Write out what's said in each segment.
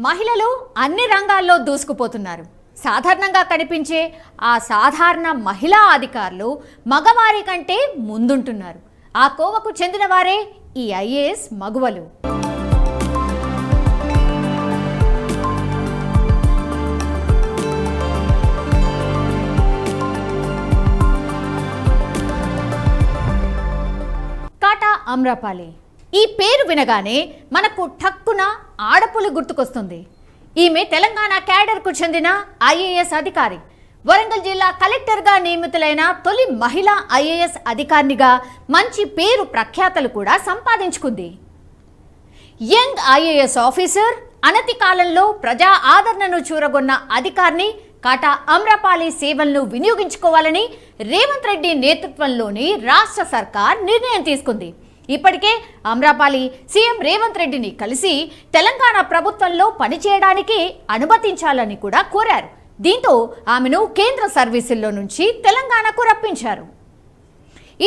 మహిళలు అన్ని రంగాల్లో దూసుకుపోతున్నారు. సాధారణంగా కనిపించే ఆ సాధారణ మహిళా అధికారులు మగవారి కంటే ముందుంటున్నారు. ఆ కోవకు చెందిన వారే ఈ ఐఏఎస్ మగువలు. కాటా అమ్రపాలి. ఈ పేరు వినగానే మనకు ఠక్కున ఆడపులి గుర్తుకొస్తుంది. ఈమె తెలంగాణ క్యాడర్కు చెందిన ఐఏఎస్ అధికారి. వరంగల్ జిల్లా కలెక్టర్గా నియమితులైన తొలి మహిళా ఐఏఎస్ అధికారినిగా మంచి పేరు ప్రఖ్యాతలు కూడా సంపాదించుకుంది. యంగ్ ఐఏఎస్ ఆఫీసర్, అనతి కాలంలో ప్రజా ఆదరణను చూరగొన్న అధికారిని కాటా అమ్రపాలి సేవలను వినియోగించుకోవాలని రేవంత్ రెడ్డి నేతృత్వంలోని రాష్ట్ర సర్కార్ నిర్ణయం తీసుకుంది. ఇప్పటికే అమ్రపాలి సీఎం రేవంత్ రెడ్డిని కలిసి తెలంగాణ ప్రభుత్వంలో పనిచేయడానికి అనుమతించాలని కూడా కోరారు. దీంతో ఆమెను కేంద్ర సర్వీసుల్లో నుంచి తెలంగాణకు రప్పించారు.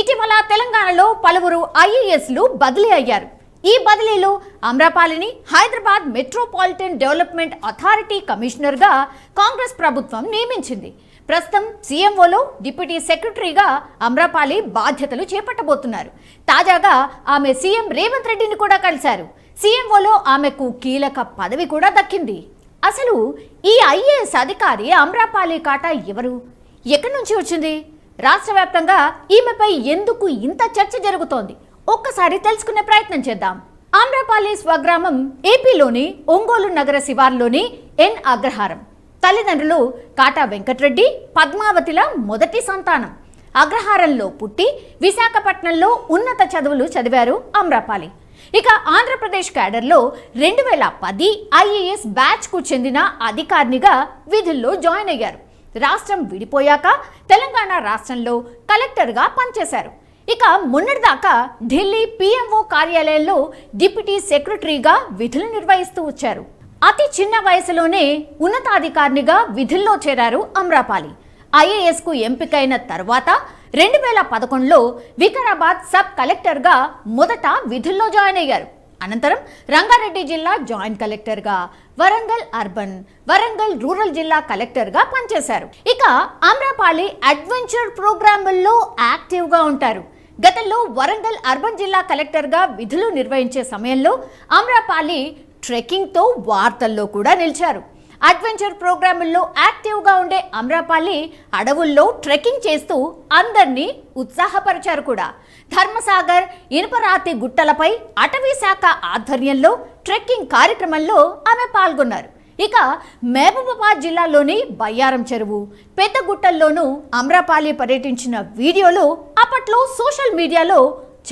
ఇటీవల తెలంగాణలో పలువురు ఐఏఎస్లు బదిలీ అయ్యారు. ఈ బదిలీలో అమ్రపాలిని హైదరాబాద్ మెట్రోపాలిటన్ డెవలప్మెంట్ అథారిటీ కమిషనర్గా కాంగ్రెస్ ప్రభుత్వం నియమించింది. ప్రస్తుతం సీఎంఓలో డిప్యూటీ సెక్రటరీగా అమ్రపాలి బాధ్యతలు చేపట్టబోతున్నారు. తాజాగా ఆమె సీఎం రేవంత్ రెడ్డిని కూడా కలిశారు. సీఎంఓలో ఆమెకు కీలక పదవి కూడా దక్కింది. అసలు ఈ ఐఏఎస్ అధికారి అమ్రపాలి కాటా ఎవరు, ఎక్కడి నుంచి వచ్చింది, రాష్ట్ర వ్యాప్తంగా ఈమెపై ఎందుకు ఇంత చర్చ జరుగుతోంది, ఒక్కసారి తెలుసుకునే ప్రయత్నం చేద్దాం. అమ్రపాలి స్వగ్రామం ఏపీలోని ఒంగోలు నగర శివార్లోని ఎన్ అగ్రహారం. తల్లిదండ్రులు కాటా వెంకటరెడ్డి, పద్మావతిల మొదటి సంతానం. అగ్రహారంలో పుట్టి విశాఖపట్నంలో ఉన్నత చదువులు చదివారు అమ్రపాలి. ఇక ఆంధ్రప్రదేశ్ క్యాడర్లో 2010 ఐఏఎస్ బ్యాచ్కు చెందిన అధికారినిగా విధుల్లో జాయిన్ అయ్యారు. రాష్ట్రం విడిపోయాక తెలంగాణ రాష్ట్రంలో కలెక్టర్గా పనిచేశారు. ఇక మొన్నటిదాకా ఢిల్లీ పిఎంఓ కార్యాలయంలో డిప్యూటీ సెక్రటరీగా విధులు నిర్వహిస్తూ వచ్చారు. అతి చిన్న వయసులోనే ఉన్నతాధికారినిగా విధుల్లో చేరారు అమ్రపాలి. ఐఏఎస్కు ఎంపికైన తర్వాత 2011లో వికారాబాద్ సబ్ కలెక్టర్గా మొదట విధుల్లో జాయిన్ అయ్యారు. అనంతరం రంగారెడ్డి జిల్లా జాయింట్ కలెక్టర్గా, వరంగల్ అర్బన్, వరంగల్ రూరల్ జిల్లా కలెక్టర్గా పనిచేశారు. ఇక అమ్రపాలి అడ్వెంచర్ ప్రోగ్రాముల్లో యాక్టివ్గా ఉంటారు. గతంలో వరంగల్ అర్బన్ జిల్లా కలెక్టర్గా విధులు నిర్వహించే సమయంలో అమ్రపాలి ట్రెక్కింగ్తో వార్తల్లో కూడా నిలిచారు. అడ్వెంచర్ ప్రోగ్రాముల్లో యాక్టివ్గా ఉండే అమ్రపాలి అడవుల్లో ట్రెక్కింగ్ చేస్తూ అందరినీ ఉత్సాహపరిచారు కూడా. ధర్మసాగర్, ఇనుపరాతి గుట్టలపై అటవీ శాఖ ఆధ్వర్యంలో ట్రెక్కింగ్ కార్యక్రమంలో ఆమె పాల్గొన్నారు. ఇక మహబూబాబాద్ జిల్లాలోని బయ్యారం చెరువు, పెద్దగుట్టల్లోనూ అమ్రపాలి పర్యటించిన వీడియోలు అప్పట్లో సోషల్ మీడియాలో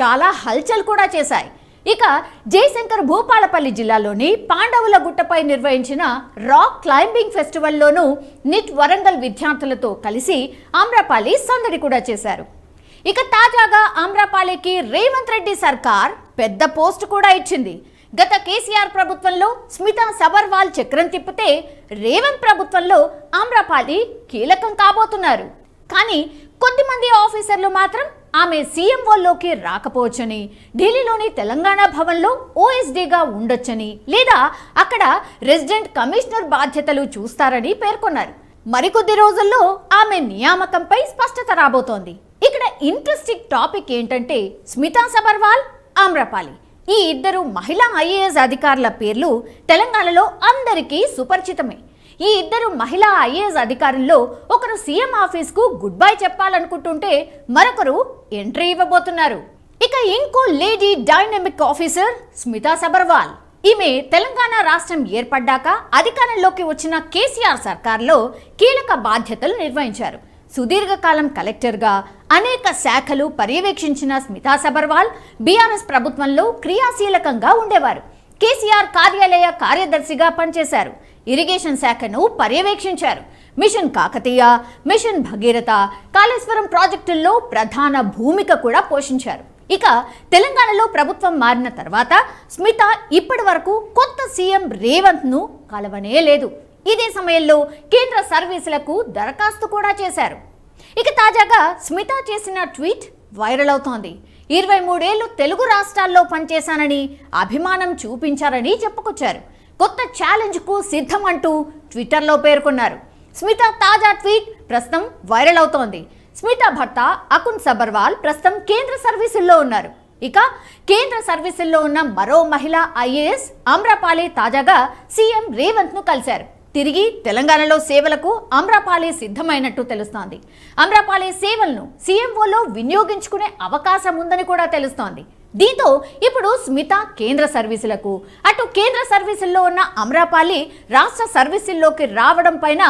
చాలా హల్చల్ కూడా చేశాయి. ఇక జయశంకర్ భూపాలపల్లి జిల్లాలోని పాండవుల గుట్టపై నిర్వహించిన రాక్ క్లైంబింగ్ ఫెస్టివల్లోనూ నిట్ వరంగల్ విద్యార్థులతో కలిసి అమ్రపాలి సందడి కూడా చేశారు. ఇక తాజాగా అమ్రపాలికి రేవంత్ రెడ్డి సర్కార్ పెద్ద పోస్ట్ కూడా ఇచ్చింది. గత కేసీఆర్ ప్రభుత్వంలో స్మితా సబర్వాల్ చక్రం తిప్పితే రేవంత్ ప్రభుత్వంలో అమ్రపాలి కీలకం కాబోతున్నారు. కానీ కొద్దిమంది ఆఫీసర్లు మాత్రం ఆమె సీఎంఓలోకి రాకపోవచ్చని, ఢిల్లీలోని తెలంగాణ భవన్లో ఓఎస్డీగా ఉండొచ్చని, లేదా అక్కడ రెసిడెంట్ కమిషనర్ బాధ్యతలు చూస్తారని పేర్కొన్నారు. మరికొద్ది రోజుల్లో ఆమె నియామకంపై స్పష్టత రాబోతోంది. ఇక్కడ ఇంట్రెస్టింగ్ టాపిక్ ఏంటంటే స్మితా సబర్వాల్, అమ్రపాలి ఈ ఇద్దరు మహిళా ఐఏఎస్ అధికారుల పేర్లు తెలంగాణలో అందరికీ సుపరిచితమే. ఈ ఇద్దరు మహిళా ఐఏఎస్ అధికారుల్లో ఒకరు సీఎం ఆఫీస్కు గుడ్ బై చెప్పాలనుకుంటుంటే మరొకరు ఎంట్రీ ఇవ్వబోతున్నారు. ఇక ఇంకో lady dynamic officer Smita Sabharwal. ఈమె తెలంగాణ రాష్ట్రం ఏర్పడ్డాక అధికారంలోకి వచ్చిన కేసీఆర్ సర్కార్లో కీలక బాధ్యతలు నిర్వహించారు. సుదీర్ఘకాలం కలెక్టర్గా అనేక శాఖలు పర్యవేక్షించిన స్మితా సబర్వాల్ బీఆర్ఎస్ ప్రభుత్వంలో క్రియాశీలకంగా ఉండేవారు. కేసీఆర్ కార్యాలయ కార్యదర్శిగా పనిచేశారు. ఇరిగేషన్ శాఖను పర్యవేక్షించారు. మిషన్ కాకతీయ, మిషన్ భగీరథ, కాళేశ్వరం ప్రాజెక్టుల్లో ప్రధాన భూమిక కూడా పోషించారు. ఇక తెలంగాణలో ప్రభుత్వం మారిన తర్వాత స్మిత ఇప్పటి వరకు కొత్త సీఎం రేవంత్ను కలవనే లేదు. ఇదే సమయంలో కేంద్ర సర్వీసులకు దరఖాస్తు కూడా చేశారు. ఇక తాజాగా స్మిత చేసిన ట్వీట్ వైరల్ అవుతోంది. 23 ఏళ్లు తెలుగు రాష్ట్రాల్లో పనిచేశానని అభిమానం చూపించారని చెప్పుకొచ్చారు. కొత్త ఛాలెంజ్కు సిద్ధం అంటూ ట్విట్టర్లో పేర్కొన్నారు. స్మిత తాజా ట్వీట్ ప్రస్తుతం వైరల్ అవుతోంది. స్మిత భర్త అకున్ సబర్వాల్ ప్రస్తుతం కేంద్ర సర్వీసుల్లో ఉన్నారు. ఇక కేంద్ర సర్వీసుల్లో ఉన్న మరో మహిళ ఐఏఎస్ అమ్రపాలి తాజాగా సీఎం రేవంత్ ను కలిశారు. తిరిగి తెలంగాణలో సేవలకు అమ్రపాలి సిద్ధమైనట్టు తెలుస్తోంది. అమ్రపాలి సేవలను సీఎంఓలో వినియోగించుకునే అవకాశం ఉందని కూడా తెలుస్తోంది. దీంతో ఇప్పుడు స్మిత కేంద్ర సర్వీసులకు, అటు కేంద్ర సర్వీసుల్లో ఉన్న అమ్రపాలి రాష్ట్ర సర్వీసుల్లోకి రావడం పైన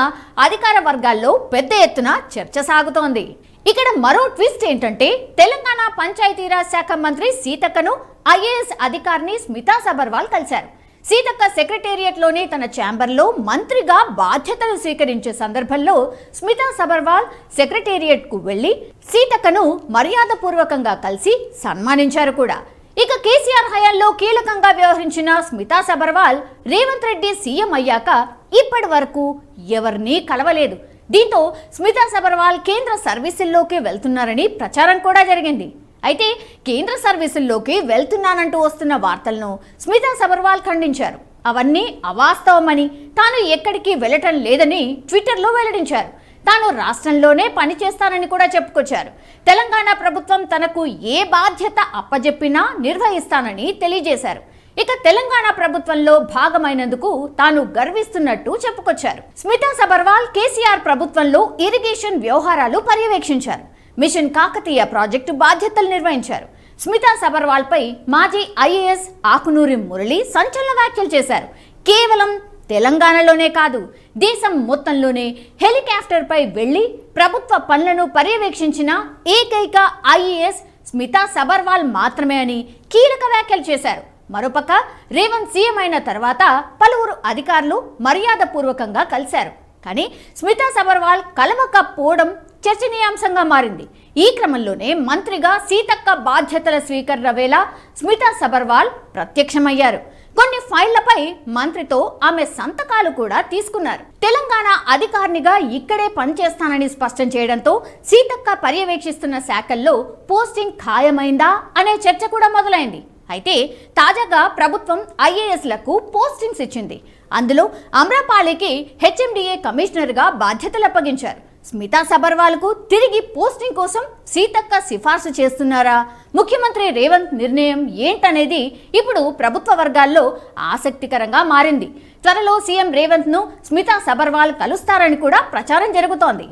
అధికార వర్గాల్లో పెద్ద ఎత్తున చర్చ సాగుతోంది. ఇక్కడ మరో ట్విస్ట్ ఏంటంటే తెలంగాణ పంచాయతీరాజ్ శాఖ మంత్రి సీతక్కను ఐఏఎస్ అధికారిని స్మితా సబర్వాల్ కలిశారు. సీతక్క సెక్రటేరియట్లోని తన ఛాంబర్లో మంత్రిగా బాధ్యతలు స్వీకరించే సందర్భంలో స్మితా సబర్వాల్ సెక్రటేరియట్కు వెళ్లి సీతక్కను మర్యాదపూర్వకంగా కలిసి సన్మానించారు కూడా. ఇక కేసీఆర్ హయాంలో కీలకంగా వ్యవహరించిన స్మితా సబర్వాల్ రేవంత్ రెడ్డి సీఎం అయ్యాక ఇప్పటి వరకు ఎవరినీ కలవలేదు. దీంతో స్మితా సబర్వాల్ కేంద్ర సర్వీసుల్లోకి వెళ్తున్నారని ప్రచారం కూడా జరిగింది. అయితే కేంద్ర సర్వీసుల్లోకి వెళ్తున్నానంటూ వస్తున్న వార్తలను స్మితా సబర్వాల్ ఖండించారు. అవన్నీ అవాస్తవమని, తాను ఎక్కడికి వెళ్ళటం లేదని ట్విట్టర్లో వెల్లడించారు. తాను రాష్ట్రంలోనే పనిచేస్తానని కూడా చెప్పుకొచ్చారు. తెలంగాణ ప్రభుత్వం తనకు ఏ బాధ్యత అప్పజెప్పినా నిర్వహిస్తానని తెలియజేశారు. ఇక తెలంగాణ ప్రభుత్వంలో భాగమైనందుకు తాను గర్విస్తున్నట్టు చెప్పుకొచ్చారు. స్మితా సబర్వాల్ కేసీఆర్ ప్రభుత్వంలో ఇరిగేషన్ వ్యవహారాలు పర్యవేక్షించారు. మిషన్ కాకతీయ ప్రాజెక్టు బాధ్యతలు నిర్వహించారు. స్మితా సబర్వాల్ పై మాజీ ఐఏఎస్ ఆకునూరి మురళి సంచలన వ్యాఖ్యలు చేశారు. కేవలం తెలంగాణలోనే కాదు, దేశం మొత్తంలోనే హెలికాప్టర్ పై వెళ్లి ప్రభుత్వ పనులను పర్యవేక్షించిన ఏకైక ఐఏఎస్ స్మితా సబర్వాల్ మాత్రమే అని కీలక వ్యాఖ్యలు చేశారు. మరోపక్క రేవంత్ సీఎం అయిన తర్వాత పలువురు అధికారులు మర్యాదపూర్వకంగా కలిశారు. కానీ స్మితా సబర్వాల్ కలవకపోవడం చర్చనీయాంశంగా మారింది. ఈ క్రమంలోనే మంత్రిగా సీతక్క బాధ్యతల స్వీకరణ వేళ స్మితా సబర్వాల్ ప్రత్యక్షమయ్యారు. కొన్ని ఫైళ్లపై మంత్రితో ఆమె సంతకాలు కూడా తీసుకున్నారు. తెలంగాణ అధికారినిగా ఇక్కడే పనిచేస్తానని స్పష్టం చేయడంతో సీతక్క పర్యవేక్షిస్తున్న శాఖల్లో పోస్టింగ్ ఖాయమైందా అనే చర్చ కూడా మొదలైంది. అయితే తాజాగా ప్రభుత్వం ఐఏఎస్లకు పోస్టింగ్స్ ఇచ్చింది. అందులో అమ్రపాలికి హెచ్ఎండిఏ కమిషనర్గా బాధ్యతలు అప్పగించారు. స్మితా సబర్వాల్కు తిరిగి పోస్టింగ్ కోసం సీతక్క సిఫార్సు చేస్తున్నారా? ముఖ్యమంత్రి రేవంత్ నిర్ణయం ఏంటనేది ఇప్పుడు ప్రభుత్వ వర్గాల్లో ఆసక్తికరంగా మారింది. త్వరలో సీఎం రేవంత్ను స్మితా సబర్వాల్ కలుస్తారని కూడా ప్రచారం జరుగుతోంది.